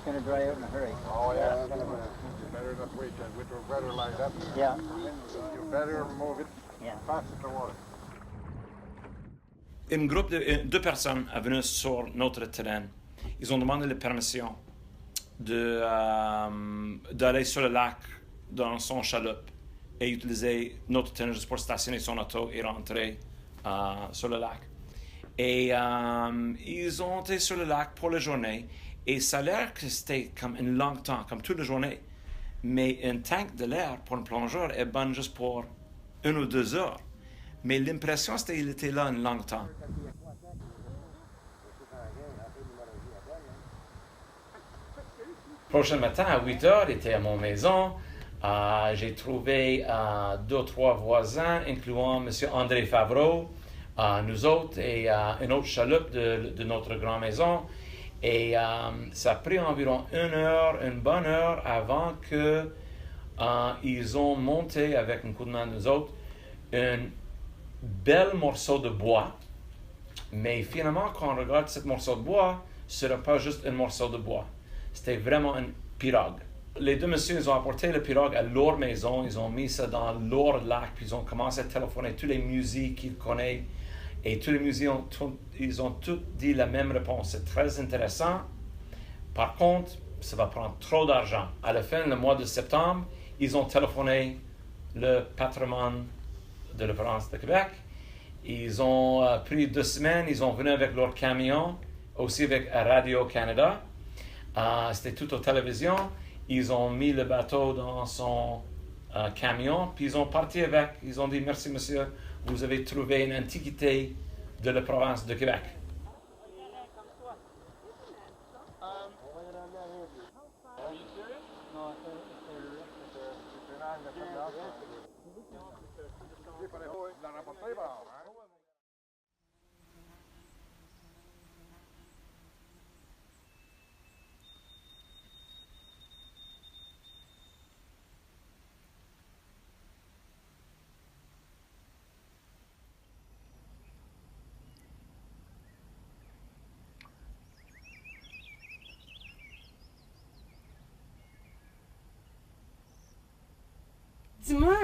going to dry out in a hurry. Oh, yeah. You better not wait. With the weather like that, Yeah. you better move it Yeah. fast in the water. Une groupe de deux personnes est venu sur notre terrain. Ils ont demandé la permission d'aller sur le lac dans son chaloupe et utiliser notre terrain juste pour stationner son auto et rentrer sur le lac. Et ils ont été sur le lac pour la journée et ça a l'air que c'était comme un long temps, comme toute la journée. Mais un tank de l'air pour un plongeur est bon juste pour 1 ou 2 heures. Mais l'impression, c'était qu'il était là un long temps. Prochain matin, à 8 heures, j'étais à mon maison. J'ai trouvé 2 ou 3 voisins, incluant M. André Favreau, nous autres, et une autre chaloupe de notre grande maison. Et ça a pris environ 1 bonne heure, avant qu'ils ont monté avec un coup de main de nous autres un bel morceau de bois. Mais finalement, quand on regarde ce morceau de bois, ce n'est pas juste un morceau de bois. C'était vraiment une pirogue. Les deux messieurs, ils ont apporté la pirogue à leur maison, ils ont mis ça dans leur lac, puis ils ont commencé à téléphoner tous les musées qu'ils connaissent. Et tous les musées, ils ont tous dit la même réponse. C'est très intéressant. Par contre, ça va prendre trop d'argent. À la fin du mois de septembre, ils ont téléphoné le patrimoine de la province de Québec. Ils ont pris 2 semaines, ils ont venu avec leur camion, aussi avec Radio-Canada. C'était tout aux télévisions. Ils ont mis le bateau dans son camion, puis ils ont parti avec. Ils ont dit, merci monsieur, vous avez trouvé une antiquité de la province de Québec. Dis-moi,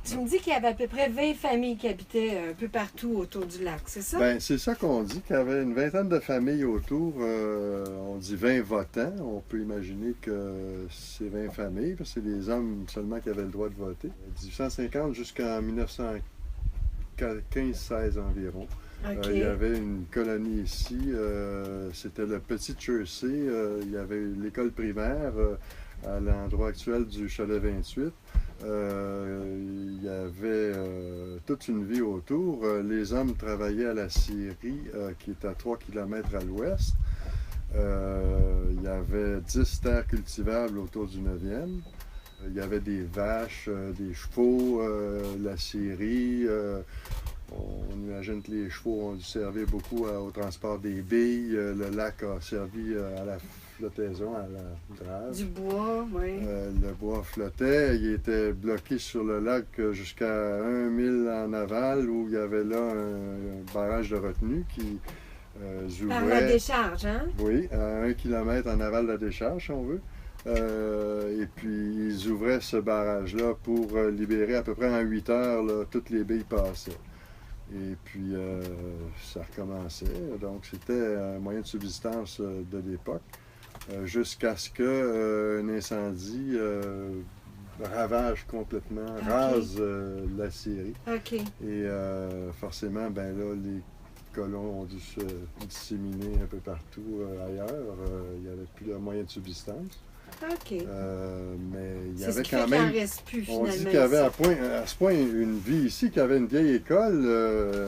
tu me dis qu'il y avait à peu près 20 familles qui habitaient un peu partout autour du lac, c'est ça? Bien, c'est ça qu'on dit, qu'il y avait une vingtaine de familles autour. On dit 20 votants. On peut imaginer que c'est 20 familles, parce que c'est les hommes seulement qui avaient le droit de voter. 1850 jusqu'en 1915-16 environ. OK. Il y avait une colonie ici, c'était le Petit Jersey. Il y avait l'école primaire à l'endroit actuel du Chalet 28. Il y avait toute une vie autour. Les hommes travaillaient à la scierie, qui est à 3 km à l'ouest. Il y avait 10 terres cultivables autour du 9e. Il y avait des vaches, des chevaux, la scierie. On imagine que les chevaux ont dû servir beaucoup au transport des billes. Le lac a servi à la flottaison, à la drave. Du bois, oui. Le bois flottait. Il était bloqué sur le lac jusqu'à 1 mille en aval, où il y avait là un barrage de retenue qui ouvrait... Par la décharge, hein? Oui, à 1 kilomètre en aval de la décharge, si on veut. Et puis, ils ouvraient ce barrage-là pour libérer à peu près en 8 heures, là, toutes les billes passaient. Et puis, ça recommençait. Donc, c'était un moyen de subsistance de l'époque, jusqu'à ce qu'un incendie ravage complètement, rase la scierie. OK. Et forcément, ben là, les colons ont dû se disséminer un peu partout ailleurs. Il n'y avait plus de moyen de subsistance. OK. Mais il y C'est avait ce qui quand fait qu'il même... en reste plus, On finalement. dit qu'il y avait ici. à ce point une vie ici, qu'il y avait une vieille école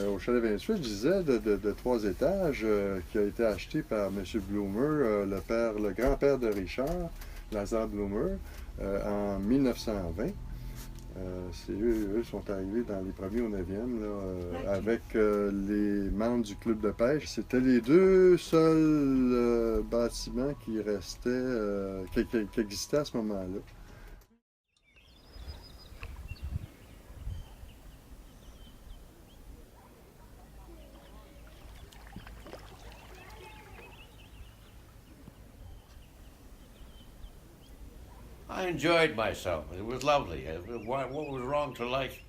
au Chalet 28, je disais, de 3 étages, qui a été achetée par M. Bloomer, le grand-père de Richard, Lazare Bloomer, en 1920. Eux sont arrivés dans les premiers au 9e, là, OK. avec les membres du club de pêche. C'était les 2 seuls bâtiments qui restaient, qui existaient à ce moment-là. I enjoyed myself. It was lovely. What was wrong to like?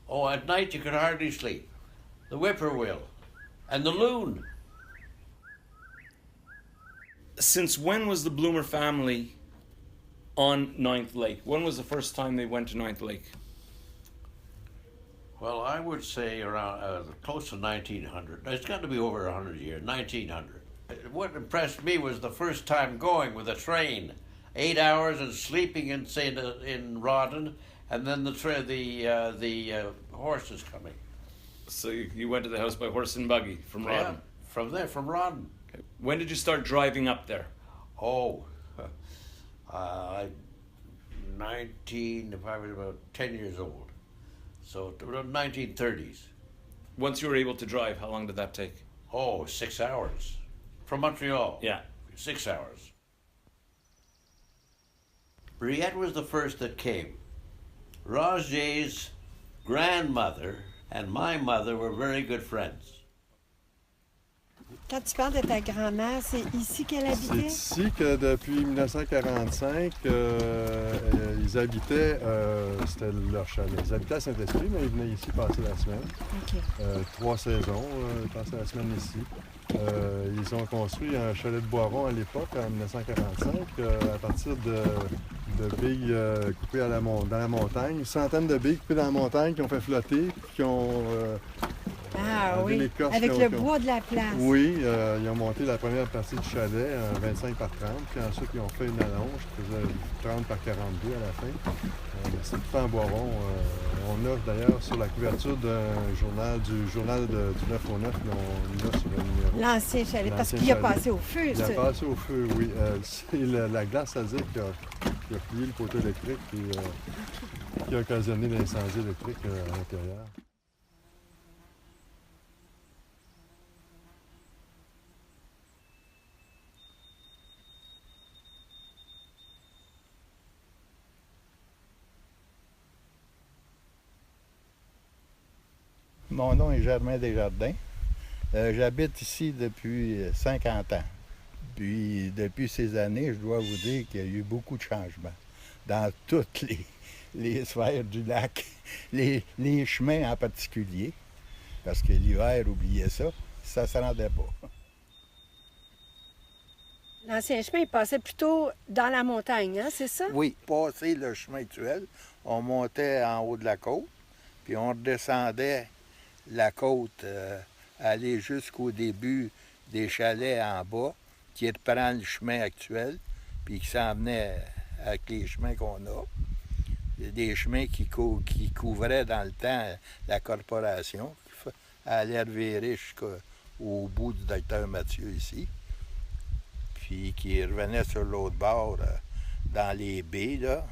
Oh, at night you could hardly sleep. The whippoorwill and the loon. Since when was the Bloomer family on Ninth Lake? When was the first time they went to Ninth Lake? Well, I would say around close to 1900. It's got to be over 100 years. 1900. What impressed me was the first time going with a train, 8 hours and sleeping in say in Rawdon, and then the horses coming. So you went to the house by horse and buggy from Rawdon. Yeah, from there, from Rawdon. Okay. When did you start driving up there? Oh, 19. If I was about 10 years old, so around 1930s. Once you were able to drive, how long did that take? Oh, 6 hours from Montreal. Yeah. 6 hours. Briette was the first that came. Roger's grandmother and my mother were very good friends. Quand tu parles de ta grand-mère, c'est ici qu'elle C'est habitait? ici que depuis 1945, ils habitaient, c'était leur chalet. Ils habitaient à Saint-Esprit, mais ils venaient ici passer la semaine. OK. 3 saisons, ils passaient la semaine ici. Ils ont construit un chalet de Boiron à l'époque, en 1945, à partir de billes coupées dans la montagne. Une centaine de billes coupées dans la montagne qui ont fait flotter, puis qui ont Ah enlevé oui, l'écorce avec qui le ont- bois de la place. Oui, ils ont monté la première partie du chalet, 25 par 30, puis ensuite ils ont fait une allonge qui faisait 30 par 42 à la fin. C'est tout fait en Boiron. On offre d'ailleurs sur la couverture d'un journal, du journal du 9 au 9, mais on l'a sur le numéro. L'ancien chalet, parce L'ancien qu'il a chalet. passé au feu. Il a ça. passé au feu, oui. C'est la glace asique qui a plié le poteau électrique et qui a occasionné l'incendie électrique à l'intérieur. Mon nom est Germain Desjardins. J'habite ici depuis 50 ans. Puis depuis ces années, je dois vous dire qu'il y a eu beaucoup de changements dans toutes les sphères du lac, les chemins en particulier, parce que l'hiver, oubliez ça, ça ne se rendait pas. L'ancien chemin, il passait plutôt dans la montagne, hein, c'est ça? Oui, passer le chemin actuel, on montait en haut de la côte, puis on redescendait la côte, aller jusqu'au début des chalets en bas, qui reprend le chemin actuel, puis qui s'en venait avec les chemins qu'on a. Il y a des chemins qui couvraient dans le temps la corporation, qui allaient revirer jusqu'au bout du docteur Mathieu ici, puis qui revenaient sur l'autre bord, dans les baies, là.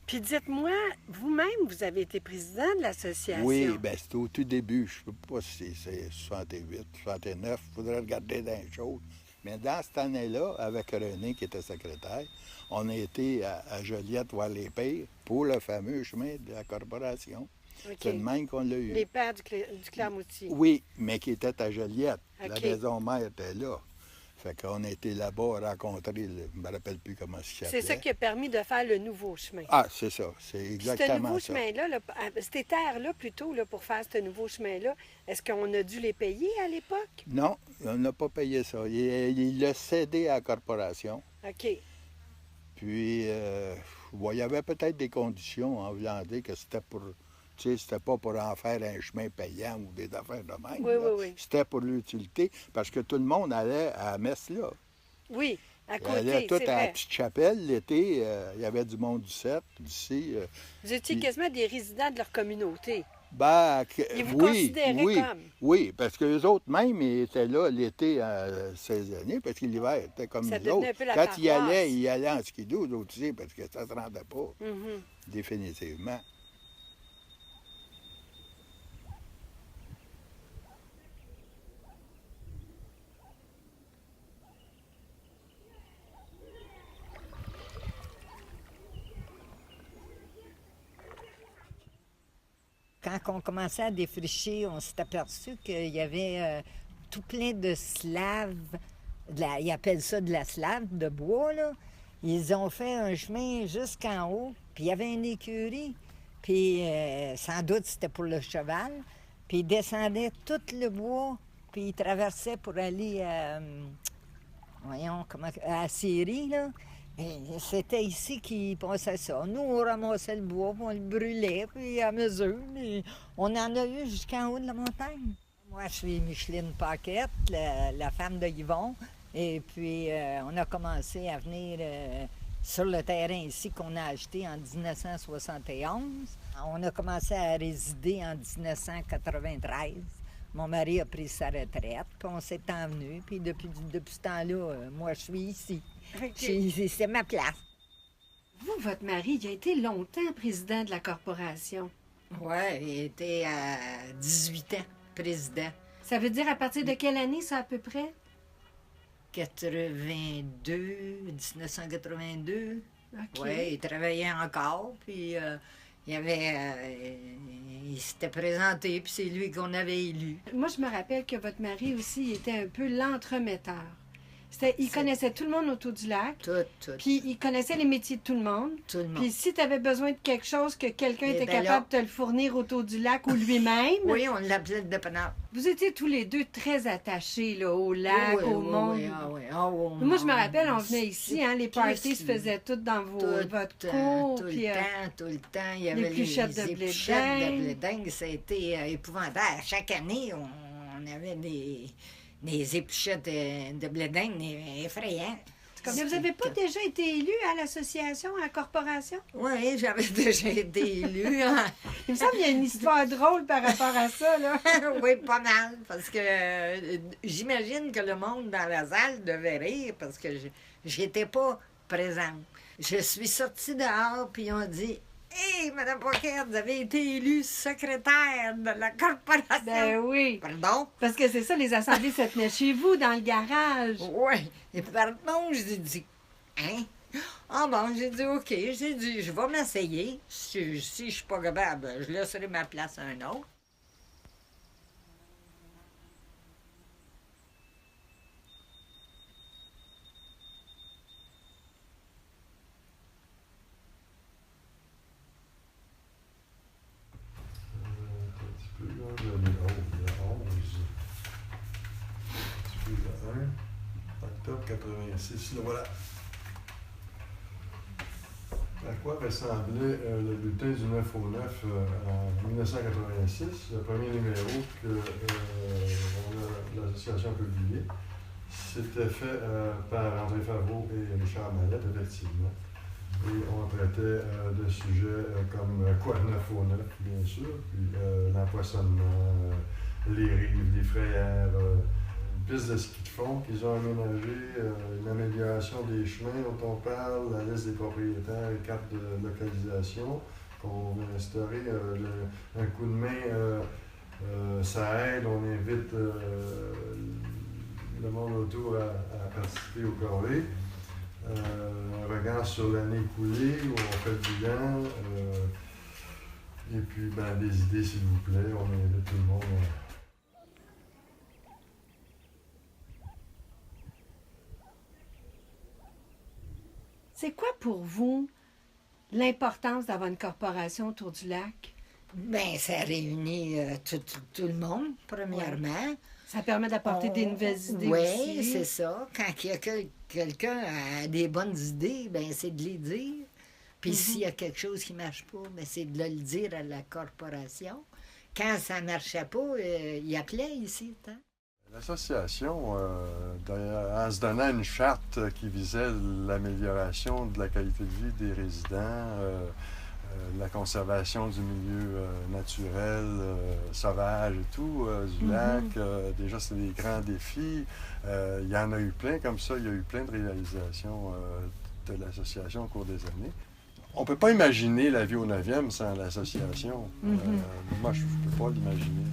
Puis dites-moi, vous-même, vous avez été président de l'association. Oui, bien c'était au tout début. Je ne sais pas si c'est 68, 69, il faudrait regarder dans les choses. Mais dans cette année-là, avec René, qui était secrétaire, on a été à Joliette voir les pères pour le fameux chemin de la corporation. OK. C'est le même qu'on l'a eu. Les pères du Clamoutier. Oui, mais qui était à Joliette. La OK. maison mère était là. Fait qu'on a été là-bas rencontrer, je ne me rappelle plus comment ça s'appelait. C'est ça qui a permis de faire le nouveau chemin. Ah, c'est ça, c'est Puis exactement ce nouveau ça. chemin-là, là, ces terres-là, plutôt, là, pour faire ce nouveau chemin-là, est-ce qu'on a dû les payer à l'époque? Non, on n'a pas payé ça. Il l'a cédé à la corporation. OK. Puis, bon, il y avait peut-être des conditions en voulant dire que c'était pour... Tu sais, c'était pas pour en faire un chemin payant ou des affaires de même. Oui, là. oui, oui. C'était pour l'utilité, parce que tout le monde allait à la messe là. Oui, à Il allait côté, tout c'est à la vrai. petite chapelle l'été. Il y avait du monde du 7, d'ici. Vous étiez puis- quasiment des résidents de leur communauté. Ben, Ils vous oui, considéraient oui, comme. oui, parce que les autres même, ils étaient là l'été ces années, parce que l'hiver était comme Ça nous devenait autres. un peu la Quand paroisse. ils allaient en skidoo, d'autres aussi, parce que ça ne se rendait pas, Mhm. définitivement. Quand on commençait à défricher, on s'est aperçu qu'il y avait tout plein de slaves, ils appellent ça de la slave, de bois, là. Ils ont fait un chemin jusqu'en haut, puis il y avait une écurie, puis sans doute c'était pour le cheval, puis ils descendaient tout le bois, puis ils traversaient pour aller à Syrie, là. Et c'était ici qu'ils passaient ça. Nous, on ramassait le bois, puis on le brûlait, puis à mesure, mais on en a eu jusqu'en haut de la montagne. Moi, je suis Micheline Paquette, la femme de Yvon. Et puis, on a commencé à venir sur le terrain ici qu'on a acheté en 1971. On a commencé à résider en 1993. Mon mari a pris sa retraite, puis on s'est envenu. Puis depuis ce temps-là, moi, je suis ici. OK. C'est ma place. Vous, votre mari, il a été longtemps président de la corporation. Oui, il était à 18 ans, président. Ça veut dire à partir de quelle année, ça, à peu près? 1982. OK. Oui, il travaillait encore, puis il s'était présenté, puis c'est lui qu'on avait élu. Moi, je me rappelle que votre mari aussi était un peu l'entremetteur. Il connaissait tout le monde autour du lac, Tout. puis il connaissait les métiers de tout le monde. Tout le monde. Puis si tu avais besoin de quelque chose, que quelqu'un Eh était ben capable là- de te le fournir autour du lac ou lui-même. Oui, on l'appelait le dépanneur. Vous étiez tous les deux très attachés là, au lac, Oui, au oui, monde. oui, ah oui, ah oui, Moi, je me ah, rappelle, on venait ici, hein, les parties se faisaient toutes dans votre cour. Tout puis, le temps, il y avait épluchettes de blé épluchettes d'Inde. de blé d'Inde. C'était épouvantable. Chaque année, on avait des épluchettes de blé d'Inde effrayantes. Mais vous n'avez pas déjà été élu à l'association, à la corporation? Oui, j'avais déjà été élue. Il me semble qu'il y a une histoire drôle par rapport à ça, là. Oui, pas mal, parce que j'imagine que le monde dans la salle devait rire parce que j'étais pas présente. Je suis sortie dehors, puis on dit « Hey, Mme Paquette, vous avez été élue secrétaire de la corporation. » Ben oui. Pardon? Parce que c'est ça, les assemblées se tenaient chez vous, dans le garage. Oui. Et pardon, j'ai dit « Hein? » Ah bon, j'ai dit « OK. » J'ai dit « Je vais m'essayer. Si je suis pas capable, je laisserai ma place à un autre. » Un petit peu, là, le 11. Un petit peu, le 1. Octobre 86, le voilà. À quoi ressemblait le bulletin du 9 au 9 en 1986, le premier numéro que l'association a publié? C'était fait par André Favreau et Richard Mallette, effectivement. Et on traitait de sujets comme quoi 9 au 9, bien sûr, puis l'empoisonnement, les rives, les frayères, une piste de ski de fond qu'ils ont aménagé, une amélioration des chemins dont on parle, la liste des propriétaires, les cartes de localisation qu'on a instauré, un coup de main, ça aide, on invite le monde autour à participer au corvée. Un regard sur l'année écoulée où on fait le bilan. Et puis, des idées, s'il vous plaît. On invite tout le monde. C'est quoi pour vous l'importance d'avoir une corporation autour du lac? Bien, ça réunit tout le monde, premièrement. Ça permet d'apporter des nouvelles idées Oui, aussi. c'est ça. Quand il y a quelqu'un a des bonnes idées, ben c'est de les dire. Puis s'il y a quelque chose qui ne marche pas, ben c'est de le dire à la corporation. Quand ça ne marchait pas, il appelait ici. Hein? L'association, en se donnant une charte qui visait l'amélioration de la qualité de vie des résidents, la conservation du milieu naturel, sauvage et tout, du lac. Déjà, c'est des grands défis. Il y en a eu plein comme ça. Il y a eu plein de réalisations de l'association au cours des années. On ne peut pas imaginer la vie au 9e sans l'association. Moi, je ne peux pas l'imaginer.